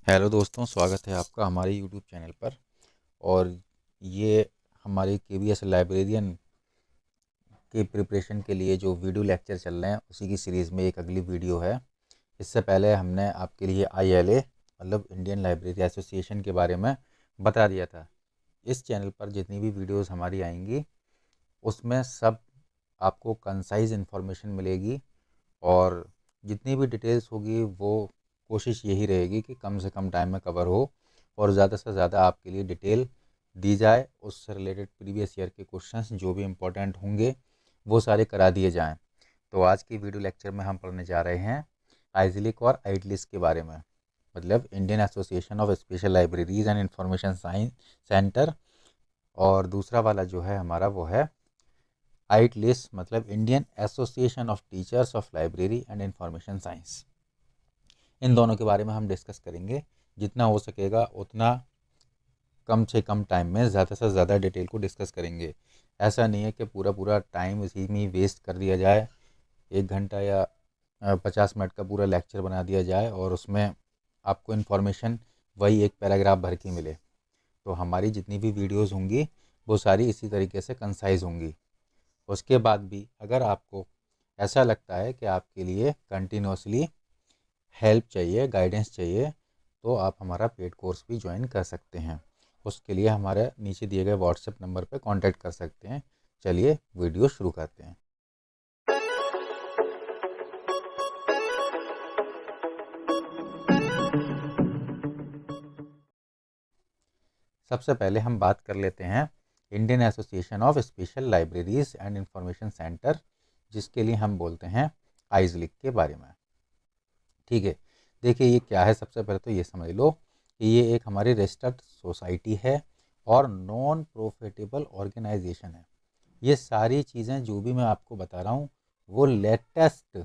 Hello दोस्तों, स्वागत है आपका हमारे यूट्यूब चैनल पर। और ये हमारे केवीएस लाइब्रेरियन के प्रिपरेशन के लिए जो वीडियो लेक्चर चल रहे हैं उसी की सीरीज़ में एक अगली वीडियो है। इससे पहले हमने आपके लिए आईएलए मतलब इंडियन लाइब्रेरी एसोसिएशन के बारे में बता दिया था। इस चैनल पर जितनी भी वीडियोस हमारी आएंगी उसमें सब आपको कंसाइज इन्फॉर्मेशन मिलेगी, और जितनी भी डिटेल्स होगी वो कोशिश यही रहेगी कि कम से कम टाइम में कवर हो और ज़्यादा से ज़्यादा आपके लिए डिटेल दी जाए। उससे रिलेटेड प्रीवियस ईयर के क्वेश्चंस जो भी इम्पोर्टेंट होंगे वो सारे करा दिए जाएं। तो आज की वीडियो लेक्चर में हम पढ़ने जा रहे हैं आइजलिक और आइडलिस के बारे में, मतलब Indian Association of Special Libraries and information science centre. और दूसरा वाला जो है हमारा वो है आइटलिस, मतलब Indian Association of Teachers of Library and information Science. इन दोनों के बारे में हम डिस्कस करेंगे। जितना हो सकेगा उतना कम से कम टाइम में ज़्यादा से ज़्यादा डिटेल को डिस्कस करेंगे। ऐसा नहीं है कि पूरा पूरा टाइम इसी में वेस्ट कर दिया जाए, 1 घंटा या 50 मिनट का पूरा लेक्चर बना दिया जाए और उसमें आपको इन्फॉर्मेशन वही एक पैराग्राफ भर के मिले। तो हमारी जितनी भी वीडियोज़ होंगी वो सारी इसी तरीके से कंसाइज होंगी। उसके बाद भी अगर आपको ऐसा लगता है कि आपके लिए कंटिन्यूसली हेल्प चाहिए, गाइडेंस चाहिए, तो आप हमारा पेड कोर्स भी ज्वाइन कर सकते हैं। उसके लिए हमारे नीचे दिए गए व्हाट्सएप नंबर पर कांटेक्ट कर सकते हैं। चलिए वीडियो शुरू करते हैं। सबसे पहले हम बात कर लेते हैं Indian Association of Special Libraries and information centre, जिसके लिए हम बोलते हैं आइजलिक के बारे में। ठीक है, देखिए ये क्या है। सबसे पहले तो ये समझ लो कि ये एक हमारी रजिस्टर्ड सोसाइटी है और नॉन प्रॉफिटेबल ऑर्गेनाइजेशन है। ये सारी चीज़ें जो भी मैं आपको बता रहा हूँ वो लेटेस्ट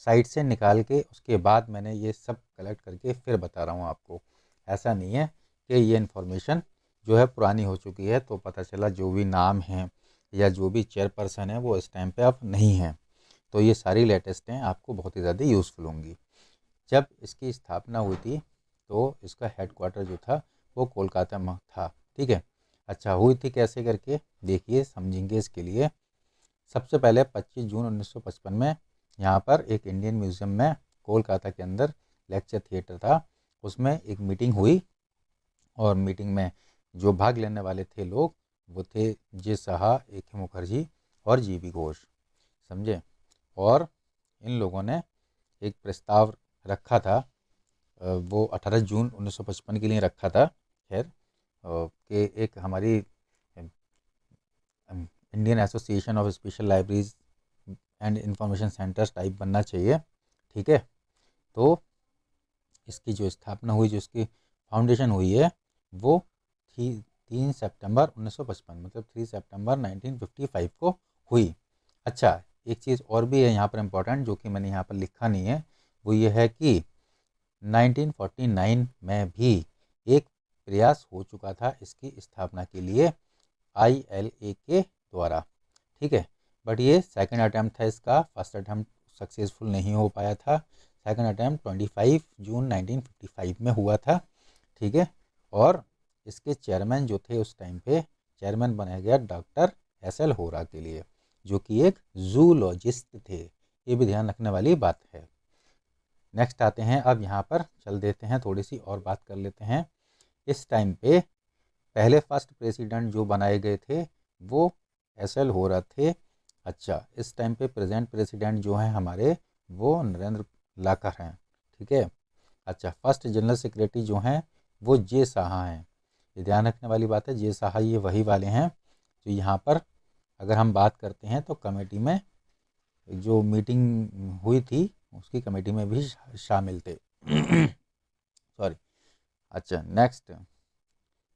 साइट से निकाल के उसके बाद मैंने ये सब कलेक्ट करके फिर बता रहा हूँ आपको। ऐसा नहीं है कि ये इन्फॉर्मेशन जो है पुरानी हो चुकी है, तो पता चला जो भी नाम है या जो भी चेयरपर्सन है वो इस टाइम पे अब नहीं है। तो ये सारी लेटेस्ट हैं, आपको बहुत ही ज़्यादा यूज़फुल होंगी। जब इसकी स्थापना हुई थी तो इसका हेडक्वार्टर जो था वो कोलकाता में था। ठीक है, अच्छा हुई थी कैसे करके देखिए, समझेंगे इसके लिए। सबसे पहले 25 जून 1955 में यहाँ पर एक इंडियन म्यूज़ियम में कोलकाता के अंदर लेक्चर थिएटर था, उसमें एक मीटिंग हुई। और मीटिंग में जो भाग लेने वाले थे लोग वो थे जे साहा, ए के मुखर्जी और जी बी घोष, समझे। और इन लोगों ने एक प्रस्ताव रखा था, वो 18 जून 1955 के लिए रखा था। खैर कि एक हमारी Indian Association of Special Libraries and Information centres type बनना चाहिए। ठीक है, तो इसकी जो स्थापना हुई, जो इसकी फाउंडेशन हुई है वो थी 3 सितंबर 1955, मतलब 3 सितंबर 1955 को हुई। अच्छा, एक चीज़ और भी है यहाँ पर इम्पोर्टेंट जो कि मैंने यहाँ पर लिखा नहीं है, वो ये है कि 1949 में भी एक प्रयास हो चुका था इसकी स्थापना के लिए आईएलए के द्वारा। ठीक है, बट ये सेकंड अटैम्प्ट था इसका, फर्स्ट अटैम्प्ट सक्सेसफुल नहीं हो पाया था। सेकंड अटैम्प्ट 25 जून 1955 में हुआ था। ठीक है, और इसके चेयरमैन जो थे उस टाइम पे, चेयरमैन बनाया गया डॉक्टर एस एल होरा के लिए, जो कि एक जूलॉजिस्ट थे। ये भी ध्यान रखने वाली बात है। नेक्स्ट आते हैं, अब यहाँ पर चल देते हैं, थोड़ी सी और बात कर लेते हैं। इस टाइम पे पहले फर्स्ट प्रेसिडेंट जो बनाए गए थे वो एस एल होरा थे। अच्छा, इस टाइम पे प्रेजेंट प्रेसिडेंट जो हैं हमारे वो नरेंद्र लाकर हैं। ठीक है, अच्छा, फर्स्ट जनरल सेक्रेटरी जो हैं वो जे साहा हैं। ये ध्यान रखने वाली बात है, जे साहा ये वही वाले हैं जो यहाँ पर अगर हम बात करते हैं तो कमेटी में जो मीटिंग हुई थी उसकी कमेटी में भी शामिल थे। सॉरी। अच्छा, नेक्स्ट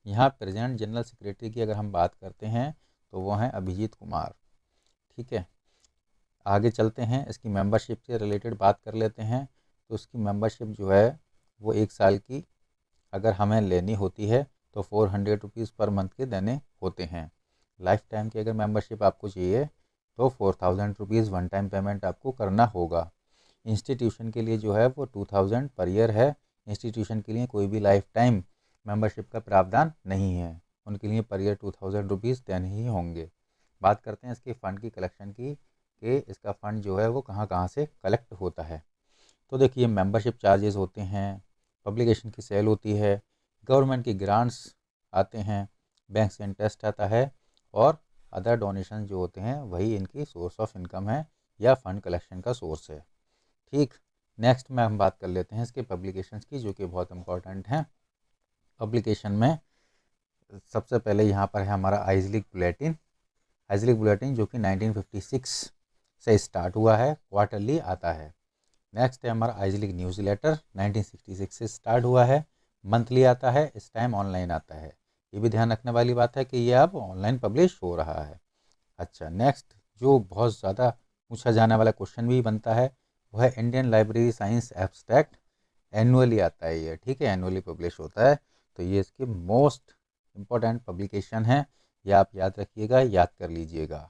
यहाँ प्रेजेंट जनरल सेक्रेटरी की अगर हम बात करते हैं तो वो हैं अभिजीत कुमार। ठीक है, आगे चलते हैं, इसकी मेंबरशिप से रिलेटेड बात कर लेते हैं। तो उसकी मेंबरशिप जो है वो 1 साल की अगर हमें लेनी होती है तो 400 रुपीज़ पर मंथ के देने होते हैं। लाइफ टाइम की अगर मेंबरशिप आपको चाहिए तो 4000 रुपीज़ वन टाइम पेमेंट आपको करना होगा। इंस्टीट्यूशन के लिए जो है वो 2000 पर ईयर है। इंस्टीट्यूशन के लिए कोई भी लाइफ टाइम मेंबरशिप का प्रावधान नहीं है, उनके लिए पर ईयर 2000 रुपीज़ देने ही होंगे। बात करते हैं इसके फ़ंड की कलेक्शन की, कि इसका फ़ंड जो है वो कहाँ कहाँ से कलेक्ट होता है। तो देखिए, मेंबरशिप चार्जेस होते हैं, पब्लिकेशन की सेल होती है, गवर्नमेंट की ग्रांट्स आते हैं, बैंक से इंटरेस्ट आता है, और अदर डोनेशन जो होते हैं वही इनकी सोर्स ऑफ इनकम है या फंड कलेक्शन का सोर्स है। ठीक, नेक्स्ट में हम बात कर लेते हैं इसके पब्लिकेशंस की, जो कि बहुत इंपॉर्टेंट हैं। पब्लिकेशन में सबसे पहले यहाँ पर है हमारा आइजलिक बुलेटिन। आइजलिक बुलेटिन जो कि 1956 से स्टार्ट हुआ है, क्वार्टरली आता है। नेक्स्ट है हमारा आइजलिक न्यूज़ लेटर, 1966 से स्टार्ट हुआ है, मंथली आता है, इस टाइम ऑनलाइन आता है। ये भी ध्यान रखने वाली बात है कि ये अब ऑनलाइन पब्लिश हो रहा है। अच्छा, नेक्स्ट जो बहुत ज़्यादा पूछा जाने वाला क्वेश्चन भी बनता है वो है Indian library science abstract. Annually आता है ये, ठीक है, एनुअली पब्लिश होता है। तो ये इसकी मोस्ट इम्पोर्टेंट पब्लिकेशन है, ये आप याद रखिएगा, याद कर लीजिएगा।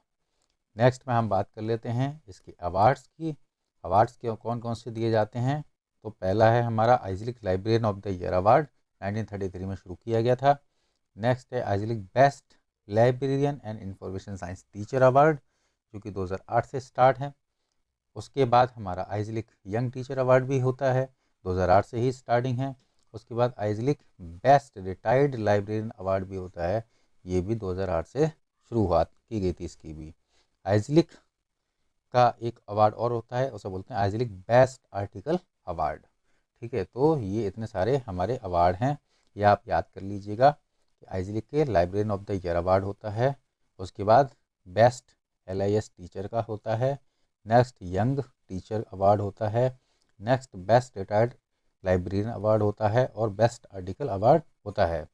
नेक्स्ट में हम बात कर लेते हैं इसके अवार्ड्स की। अवार्ड्स के कौन कौन से दिए जाते हैं। तो पहला है हमारा IASLIC librarian of the year award, 1933 में शुरू किया गया था। नेक्स्ट है IASLIC best librarian and information science teacher award, जो कि 2008 से स्टार्ट है। उसके बाद हमारा आइजलिक यंग टीचर अवार्ड भी होता है, 2008 से ही स्टार्टिंग है। उसके बाद आइजलिक बेस्ट रिटायर्ड लाइब्रेरियन अवार्ड भी होता है, ये भी 2008 से शुरुआत की गई थी इसकी भी। आइजलिक का एक अवार्ड और होता है, उसे बोलते हैं आइजलिक बेस्ट आर्टिकल अवार्ड। ठीक है, तो ये इतने सारे हमारे अवार्ड हैं, ये आप याद कर लीजिएगा कि आइजलिक के librarian of the year award होता है। उसके बाद बेस्ट LIS टीचर का होता है। नेक्स्ट यंग टीचर अवार्ड होता है। Next best retired librarian award होता है, और बेस्ट आर्टिकल अवार्ड होता है।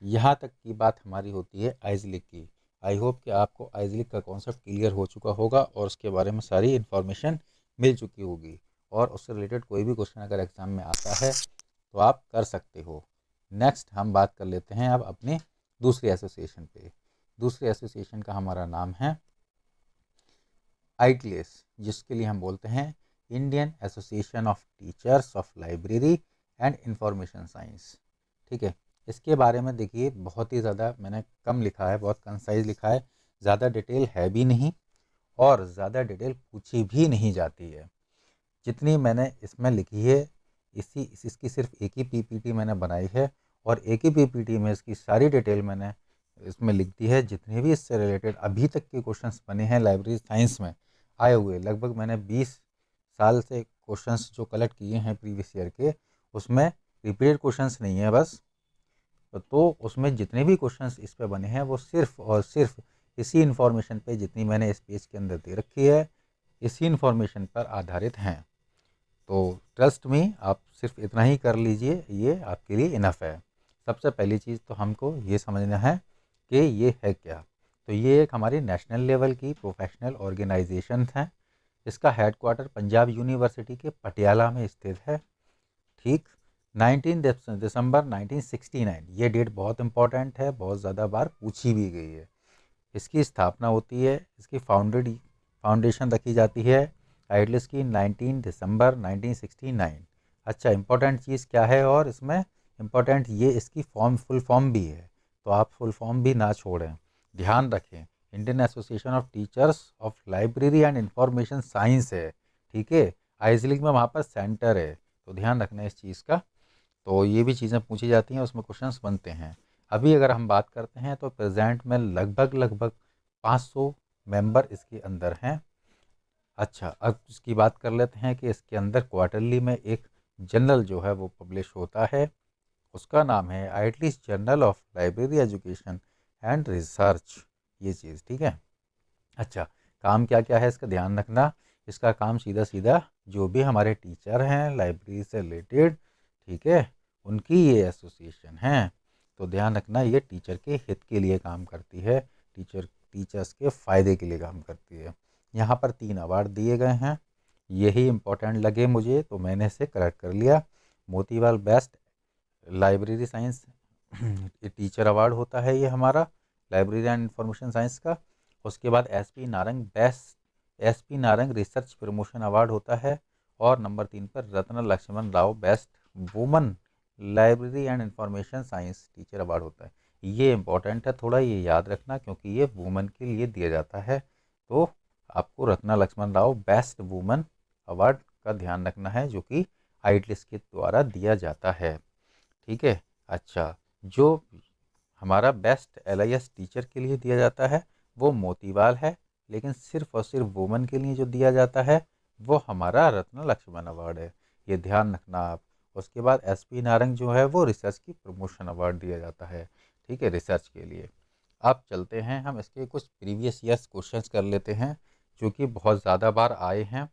यहाँ तक की बात हमारी होती है आइजलिक की। आई होप कि आपको आइजलिक का कॉन्सेप्ट क्लियर हो चुका होगा और उसके बारे में सारी इन्फॉर्मेशन मिल चुकी होगी, और उससे रिलेटेड कोई भी क्वेश्चन अगर एग्ज़ाम में आता है तो आप कर सकते हो। नेक्स्ट हम बात कर लेते हैं अब अपने दूसरे एसोसिएशन पे। दूसरे एसोसिएशन का हमारा नाम है ITLS, जिसके लिए हम बोलते हैं Indian Association of Teachers of Library and information science. ठीक है, इसके बारे में देखिए बहुत ही ज़्यादा मैंने कम लिखा है, बहुत कंसाइज लिखा है, ज़्यादा डिटेल है भी नहीं और ज़्यादा डिटेल पूछी भी नहीं जाती है। जितनी मैंने इसमें लिखी है इसकी सिर्फ एक ही PPT मैंने बनाई है, और एक ही PPT में इसकी सारी डिटेल मैंने इसमें लिख दी है। जितने भी इससे रिलेटेड अभी तक के क्वेश्चंस बने हैं लाइब्रेरी साइंस में आए हुए, लगभग मैंने 20 साल से क्वेश्चंस जो कलेक्ट किए हैं प्रीवियस ईयर के, उसमें रिपीटेड क्वेश्चंस नहीं है बस। तो उसमें जितने भी क्वेश्चंस इस पे बने हैं वो सिर्फ और सिर्फ इसी इन्फॉर्मेशन पे, जितनी मैंने इस पेज के अंदर दे रखी है, इसी इन्फॉर्मेशन पर आधारित हैं। तो ट्रस्ट में आप सिर्फ इतना ही कर लीजिए, ये आपके लिए इनफ है। सबसे पहली चीज़ तो हमको ये समझना है कि ये है क्या। तो ये एक हमारी नेशनल लेवल की प्रोफेशनल ऑर्गेनाइजेशन है। इसका हेडक्वार्टर पंजाब यूनिवर्सिटी के पटियाला में स्थित है। ठीक, 19 दिसंबर 1969, ये डेट बहुत इंपॉर्टेंट है, बहुत ज़्यादा बार पूछी भी गई है। इसकी स्थापना होती है, इसकी फाउंडेशन रखी जाती है आइडल्स की 19 दिसंबर 1969। अच्छा, इंपॉर्टेंट चीज़ क्या है, और इसमें इंपॉर्टेंट ये इसकी फुल फॉर्म भी है, तो आप फुल फॉर्म भी ना छोड़ें, ध्यान रखें। Indian Association of Teachers of Library and information science है, ठीक है। आइजलिक में वहाँ पर सेंटर है, तो ध्यान रखना इस चीज़ का। तो ये भी चीज़ें पूछी जाती हैं, उसमें क्वेश्चंस बनते हैं। अभी अगर हम बात करते हैं तो प्रेजेंट में लगभग 500 मेंबर इसके अंदर हैं। अच्छा, अब इसकी बात कर लेते हैं कि इसके अंदर क्वार्टरली में एक जर्नल जो है वो पब्लिश होता है, उसका नाम है IATLIS journal of library education and research, ये चीज़, ठीक है। अच्छा, काम क्या क्या है इसका ध्यान रखना। इसका काम सीधा सीधा जो भी हमारे टीचर हैं लाइब्रेरी से रिलेटेड, ठीक है, उनकी ये एसोसिएशन है। तो ध्यान रखना, ये टीचर के हित के लिए काम करती है, टीचर्स के फ़ायदे के लिए काम करती है। यहाँ पर 3 अवार्ड दिए गए हैं, यही इम्पोर्टेंट लगे मुझे तो मैंने इसे करेक्ट कर लिया। Motilal best library science teacher award होता है ये हमारा, लाइब्रेरी एंड इंफॉर्मेशन साइंस का। उसके बाद SP Narang research promotion award होता है, और नंबर 3 पर Ratna Lakshman Rao best woman library and information science teacher award होता है। ये इम्पोर्टेंट है, थोड़ा ये याद रखना, क्योंकि ये वुमन के लिए दिया जाता है। तो आपको Ratna Lakshman Rao best woman award का ध्यान रखना है, जो कि आइटलिस के द्वारा दिया जाता है। ठीक है। अच्छा, जो हमारा बेस्ट LIS टीचर के लिए दिया जाता है वो मोतीवाल है, लेकिन सिर्फ और सिर्फ वुमन के लिए जो दिया जाता है वो हमारा रत्न लक्ष्मण अवार्ड है। ये ध्यान रखना आप। उसके बाद SP नारंग जो है वो रिसर्च की प्रमोशन अवार्ड दिया जाता है। ठीक है, रिसर्च के लिए। अब चलते हैं हम इसके कुछ प्रीवियस ईयर्स क्वेश्चंस कर लेते हैं, जो कि बहुत ज़्यादा बार आए हैं।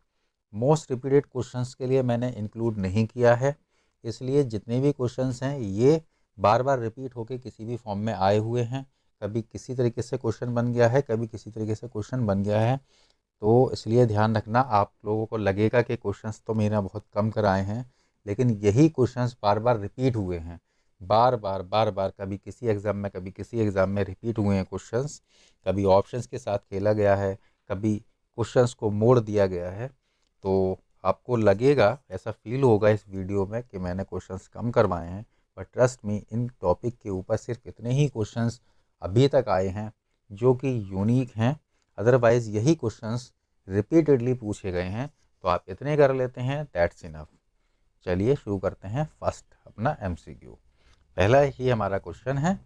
मोस्ट रिपीटेड क्वेश्चंस के लिए मैंने इंक्लूड नहीं किया है, इसलिए जितने भी क्वेश्चंस हैं ये बार बार रिपीट होके किसी भी फॉर्म में आए हुए हैं। कभी किसी तरीके से क्वेश्चन बन गया है, कभी किसी तरीके से क्वेश्चन बन गया है। तो इसलिए ध्यान रखना, आप लोगों को लगेगा कि क्वेश्चंस तो मेरा बहुत कम कराए हैं, लेकिन यही क्वेश्चंस बार बार रिपीट हुए हैं। बार बार बार बार, कभी किसी एग्ज़ाम में कभी किसी एग्ज़ाम में रिपीट हुए हैं क्वेश्चंस। कभी ऑप्शंस के साथ खेला गया है, कभी क्वेश्चंस को मोड़ दिया गया है। तो आपको लगेगा, ऐसा फील होगा इस वीडियो में कि मैंने क्वेश्चंस कम करवाए हैं, but trust me, in topic के ऊपर सिर्फ इतने ही क्वेश्चंस अभी तक आए हैं जो कि यूनिक हैं। अदरवाइज़ यही क्वेश्चंस रिपीटेडली पूछे गए हैं। तो आप इतने कर लेते हैं, दैट्स इनफ। चलिए शुरू करते हैं फर्स्ट अपना MCQ। पहला ही हमारा क्वेश्चन है,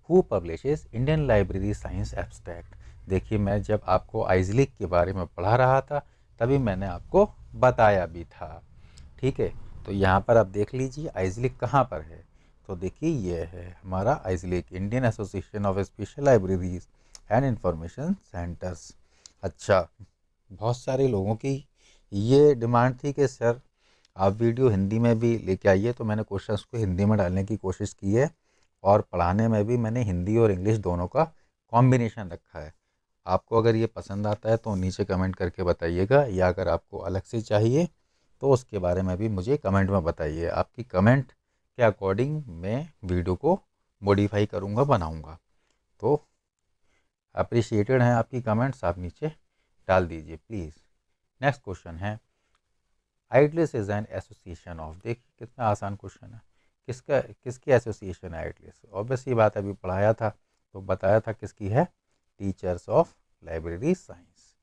who publishes Indian library science abstract. देखिए, मैं जब आपको आइजलिक के बारे में पढ़ा रहा था तभी मैंने आपको बताया भी था। ठीक है, तो यहाँ पर आप देख लीजिए आइजलिक कहाँ पर है। तो देखिए, ये है हमारा IASLIC, Indian Association of Special Libraries and Information Centres. अच्छा, बहुत सारे लोगों की ये डिमांड थी कि सर आप वीडियो हिंदी में भी लेके आइए, तो मैंने क्वेश्चंस को हिंदी में डालने की कोशिश की है, और पढ़ाने में भी मैंने हिंदी और इंग्लिश दोनों का कॉम्बिनेशन रखा है। आपको अगर ये पसंद आता है तो नीचे कमेंट करके बताइएगा, या अगर आपको अलग से चाहिए तो उसके बारे में भी मुझे कमेंट में बताइए। आपकी कमेंट के अकॉर्डिंग मैं वीडियो को मॉडिफाई करूँगा, बनाऊँगा। तो अप्रिशिएटेड हैं आपकी कमेंट्स, आप नीचे डाल दीजिए प्लीज़। नेक्स्ट क्वेश्चन है, आइटलिस इज़ एन एसोसिएशन ऑफ। देखिए कितना आसान क्वेश्चन है। किसकी एसोसिएशन है आइटलिस? ऑब्वियस ही बात, अभी पढ़ाया था तो बताया था किसकी है, teachers of library science.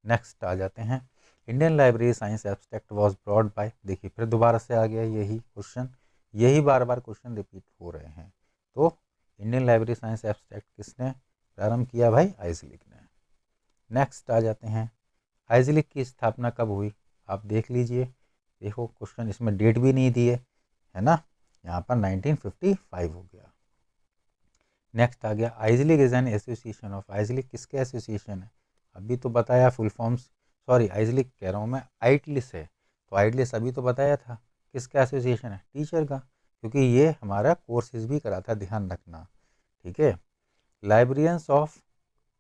Next आ जाते हैं, Indian library science abstract was brought by. देखिए फिर दोबारा से आ गया यही क्वेश्चन, यही बार बार क्वेश्चन रिपीट हो रहे हैं। तो इंडियन लाइब्रेरी साइंस एब्स्ट्रैक्ट किसने प्रारंभ किया भाई? आइजलिक ने। नेक्स्ट आ जाते हैं, आइजलिक की स्थापना कब हुई? आप देख लीजिए, देखो क्वेश्चन इसमें डेट भी नहीं दी है ना, यहाँ पर 1955 हो गया। नेक्स्ट आ गया, आइजलिक इज एन एसोसिएशन ऑफ। आइजलिक किसके एसोसिएशन है? अभी तो बताया फुल फॉर्म्स, सॉरी आइजलिक कह रहा हूँ मैं, आइटलिस है। तो आइटलिस अभी तो बताया था किसका एसोसिएशन है, टीचर का, क्योंकि ये हमारा कोर्सेज भी कराता है, ध्यान रखना। ठीक है, लाइब्रेरियंस ऑफ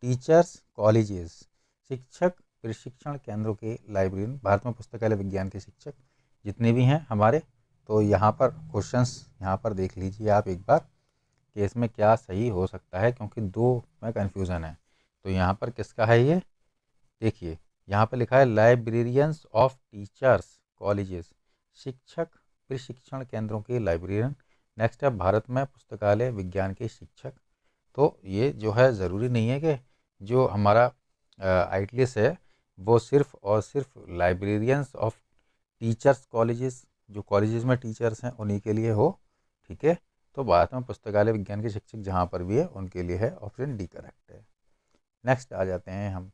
टीचर्स कॉलेजेस, शिक्षक प्रशिक्षण केंद्रों के लाइब्रेरियन, भारत में पुस्तकालय विज्ञान के शिक्षक जितने भी हैं हमारे। तो यहाँ पर क्वेश्चंस यहाँ पर देख लीजिए आप एक बार कि इसमें क्या सही हो सकता है, क्योंकि दो में कन्फ्यूज़न है। तो यहाँ पर किसका है ये, देखिए यहाँ पर लिखा है लाइब्रेरियंस ऑफ टीचर्स कॉलेजेस, शिक्षक प्रशिक्षण केंद्रों के लाइब्रेरियन। नेक्स्ट है भारत में पुस्तकालय विज्ञान के शिक्षक। तो ये जो है ज़रूरी नहीं है कि जो हमारा आइटलिस है वो सिर्फ और सिर्फ लाइब्रेरियंस ऑफ टीचर्स कॉलेजेस, जो कॉलेजेस में टीचर्स हैं उन्हीं के लिए हो। ठीक है, तो भारत में पुस्तकालय विज्ञान के शिक्षक जहाँ पर भी है उनके लिए है, ऑप्शन डी करेक्ट है। नेक्स्ट आ जाते हैं हम,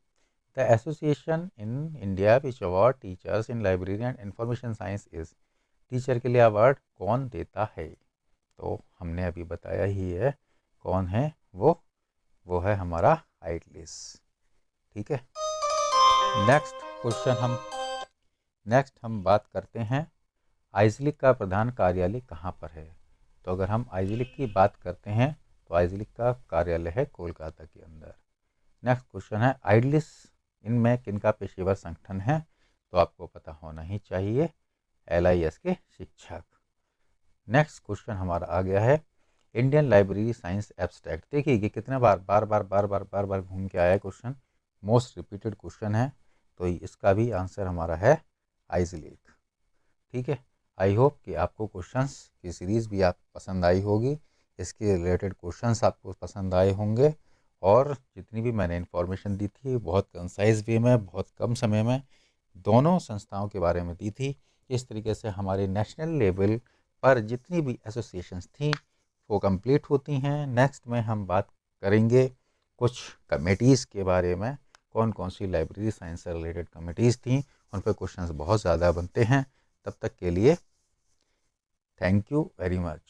the association in India which award teachers in library and information science is. Teacher के लिए अवार्ड कौन देता है? तो हमने अभी बताया ही है कौन है वो है हमारा आइटलिस। ठीक है, नेक्स्ट हम बात करते हैं, आइजलिक का प्रधान कार्यालय कहाँ पर है? तो अगर हम आइजलिक की बात करते हैं तो आइजलिक का कार्यालय है कोलकाता के अंदर। नेक्स्ट क्वेश्चन है, आइटलिस इनमें किनका पेशेवर संगठन है? तो आपको पता होना ही चाहिए, LIS के शिक्षक। नेक्स्ट क्वेश्चन हमारा आ गया है, इंडियन लाइब्रेरी साइंस एब्स्ट्रैक्ट। देखिए ये कितने बार घूम के आया क्वेश्चन, मोस्ट रिपीटेड क्वेश्चन है। तो इसका भी आंसर हमारा है आइजलिक। ठीक है, आई होप कि आपको क्वेश्चंस की सीरीज़ भी आप पसंद आई होगी, इसके रिलेटेड क्वेश्चंस आपको पसंद आए होंगे, और जितनी भी मैंने इन्फॉर्मेशन दी थी बहुत कंसाइज वे में, बहुत कम समय में दोनों संस्थाओं के बारे में दी थी। इस तरीके से हमारे नेशनल लेवल पर जितनी भी एसोसिएशंस थी वो कंप्लीट होती हैं। नेक्स्ट में हम बात करेंगे कुछ कमेटीज़ के बारे में, कौन कौन सी लाइब्रेरी साइंस से रिलेटेड कमेटीज़ थी, उन पर क्वेश्चंस बहुत ज़्यादा बनते हैं। तब तक के लिए थैंक यू वेरी मच।